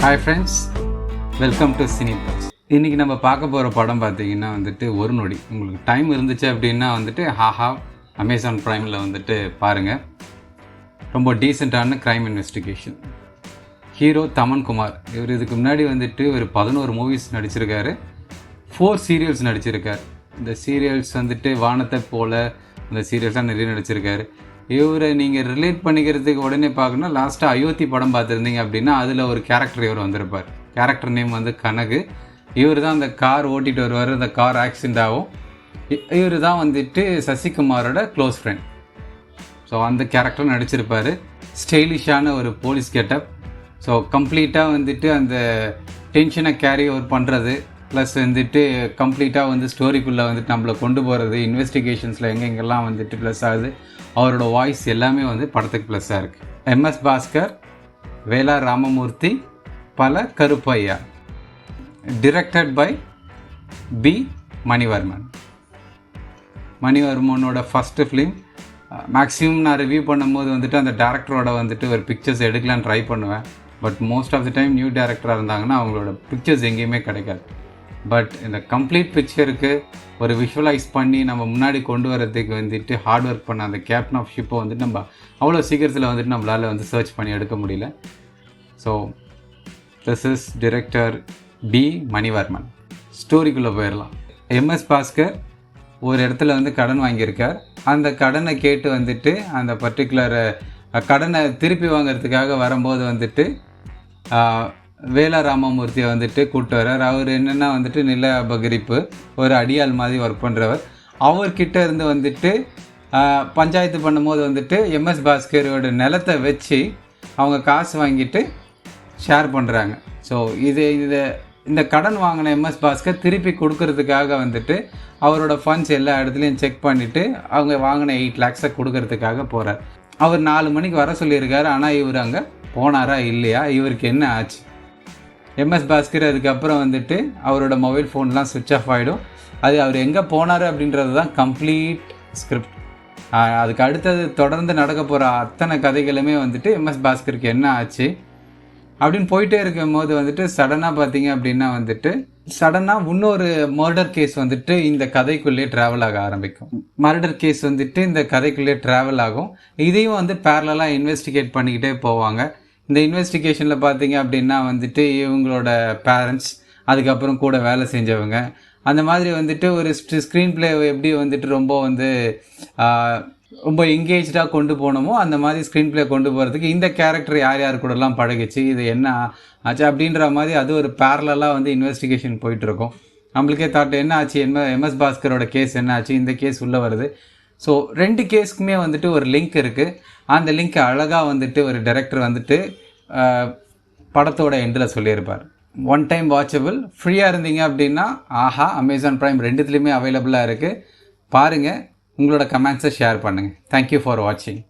Hi friends, welcome to Cine Plus. இன்றைக்கி நம்ம பார்க்க போகிற படம் பார்த்திங்கன்னா வந்துட்டு ஒரு நொடி. உங்களுக்கு டைம் இருந்துச்சு அப்படின்னா வந்துட்டு ஹாஹா அமேசான் ப்ரைமில் வந்துட்டு பாருங்கள். ரொம்ப டீசெண்டான crime investigation. Hero Thaman Kumar. இவர் இதுக்கு முன்னாடி வந்துட்டு ஒரு 11 மூவிஸ் நடிச்சிருக்காரு, 4 சீரியல்ஸ் நடிச்சிருக்கார். இந்த சீரியல்ஸ் வந்துட்டு வானத்தை போல் இந்த சீரியல்ஸாக நிறைய நடிச்சிருக்காரு. இவரை நீங்கள் ரிலேட் பண்ணிக்கிறதுக்கு உடனே பார்க்கணும், லாஸ்ட்டாக அயோத்தி படம் பார்த்துருந்தீங்க அப்படின்னா அதில் ஒரு கேரக்டர் இவர் வந்திருப்பார். கேரக்டர் நேம் வந்து கனகு. இவர் தான் அந்த கார் ஓட்டிகிட்டு வருவார், அந்த கார் ஆக்சிடெண்ட் ஆகும். இவர் தான் வந்துட்டு சசிகுமாரோட க்ளோஸ் ஃப்ரெண்ட். ஸோ அந்த கேரக்டர் நடிச்சிருப்பார். ஸ்டைலிஷான ஒரு போலீஸ் கெட்டப். ஸோ கம்ப்ளீட்டாக வந்துட்டு அந்த டென்ஷனை கேரி ஓவர் பண்ணுறது, ப்ளஸ் வந்துட்டு கம்ப்ளீட்டாக வந்து ஸ்டோரிக்குள்ளே வந்துட்டு நம்மளை கொண்டு போகிறது, இன்வெஸ்டிகேஷன்ஸில் எங்கெங்கெல்லாம் வந்துட்டு ப்ளஸ் ஆகுது. அவரோட வாய்ஸ் எல்லாமே வந்து படத்துக்கு ப்ளஸ்ஸாக இருக்குது. MS Bhaskar, Vela Ramamoorthy, Pala Karuppaiah. Directed by P Manivarman. மணிவர்மனோட ஃபஸ்ட்டு ஃபிலிம். மேக்ஸிமம் நான் ரிவ்யூ பண்ணும்போது வந்துட்டு அந்த டேரக்டரோட வந்துட்டு ஒரு பிக்சர்ஸ் எடுக்கலான்னு ட்ரை பண்ணுவேன். But most of the time new டேரக்டராக இருந்தாங்கன்னா அவங்களோட பிக்சர்ஸ் எங்கேயுமே கிடைக்காது. பட் இந்த கம்ப்ளீட் பிக்சருக்கு ஒரு விஷுவலைஸ் பண்ணி நம்ம முன்னாடி கொண்டு வரதுக்கு வந்துட்டு ஹார்ட் ஒர்க் பண்ண அந்த கேப்டன் ஆஃப் ஷிப்பை வந்துட்டு நம்ம அவ்வளோ சீக்கிரத்தில் வந்துட்டு நம்மளால் வந்து சர்ச் பண்ணி எடுக்க முடியல. So this is director P Manivarman. ஸ்டோரிக்குள்ளே போயிடலாம். எம்எஸ் பாஸ்கர் ஒரு இடத்துல வந்து கடன் வாங்கியிருக்கார். அந்த கடனை கேட்டு வந்துட்டு அந்த பர்டிகுலர் கடனை திருப்பி வாங்கிறதுக்காக வரும்போது வந்துட்டு வேலா ராமமூர்த்தியை வந்துட்டு கூப்பிட்டு வர்றார். அவர் என்னென்னா வந்துட்டு நில அபகரிப்பு ஒரு அடியாள் மாதிரி ஒர்க் பண்ணுறவர். அவர்கிட்ட இருந்து வந்துட்டு பஞ்சாயத்து பண்ணும்போது வந்துட்டு எம்எஸ் பாஸ்கரோட நிலத்தை வச்சு அவங்க காசு வாங்கிட்டு ஷேர் பண்ணுறாங்க. ஸோ இந்த கடன் வாங்கின எம்எஸ் பாஸ்கர் திருப்பி கொடுக்கறதுக்காக வந்துட்டு அவரோட ஃபண்ட்ஸ் எல்லா இடத்துலையும் செக் பண்ணிவிட்டு அவங்க வாங்கின 8 lakhs கொடுக்கறதுக்காக போகிறார். அவர் 4 மணிக்கு வர சொல்லியிருக்காரு. ஆனால் இவர் அங்கே போனாரா இல்லையா, இவருக்கு என்ன ஆச்சு? எம்எஸ் பாஸ்கர் அதுக்கப்புறம் வந்துட்டு அவரோட மொபைல் ஃபோன்லாம் சுவிட்ச் ஆஃப் ஆகிடும். அது அவர் எங்கே போனார் அப்படின்றது தான் கம்ப்ளீட் ஸ்கிரிப்ட். அதுக்கு அடுத்தது தொடர்ந்து நடக்க போகிற அத்தனை கதைகளுமே வந்துட்டு எம்எஸ் பாஸ்கருக்கு என்ன ஆச்சு அப்படின்னு போயிட்டே இருக்கும் போது வந்துட்டு சடனாக பார்த்தீங்க அப்படின்னா வந்துட்டு சடனாக இன்னொரு மர்டர் கேஸ் வந்துட்டு இந்த கதைக்குள்ளேயே ட்ராவல் ஆக ஆரம்பிக்கும். மர்டர் கேஸ் வந்துட்டு இந்த கதைக்குள்ளேயே ட்ராவல் ஆகும். இதையும் வந்து பேரலாக இன்வெஸ்டிகேட் பண்ணிக்கிட்டே போவாங்க. இந்த இன்வெஸ்டிகேஷனில் பார்த்தீங்க அப்படின்னா வந்துட்டு இவங்களோட பேரண்ட்ஸ், அதுக்கப்புறம் கூட வேலை செஞ்சவங்க, அந்த மாதிரி வந்துட்டு ஒரு ஸ்க்ரீன் பிளே எப்படி வந்துட்டு ரொம்ப எங்கேஜாக கொண்டு போனோமோ அந்த மாதிரி ஸ்க்ரீன் பிளே கொண்டு போகிறதுக்கு இந்த கேரக்டர் யார் யார் கூடலாம் பழகிச்சு, இது என்ன ஆச்சு அப்படின்ற மாதிரி அது ஒரு பேரலாக வந்து இன்வெஸ்டிகேஷன் போயிட்டுருக்கும். நம்மளுக்கே தாட் என்ன ஆச்சு, எம்எஸ் பாஸ்கரோட கேஸ் என்ன ஆச்சு, இந்த கேஸ் உள்ளே வருது. ஸோ 2 கேஸுக்குமே வந்துட்டு ஒரு லிங்க் இருக்குது. அந்த லிங்க் அழகாக வந்துட்டு ஒரு டைரக்டர் வந்துட்டு படத்தோட எண்டில் சொல்லியிருப்பார். One time watchable. ஃப்ரீயாக இருந்தீங்க அப்படின்னா ஆஹா அமேசான் ப்ரைம் 2த்துலேயுமே அவைலபிளாக இருக்குது. பாருங்கள், உங்களோட கமெண்ட்ஸை ஷேர் பண்ணுங்கள். தேங்க்யூ ஃபார் வாட்சிங்.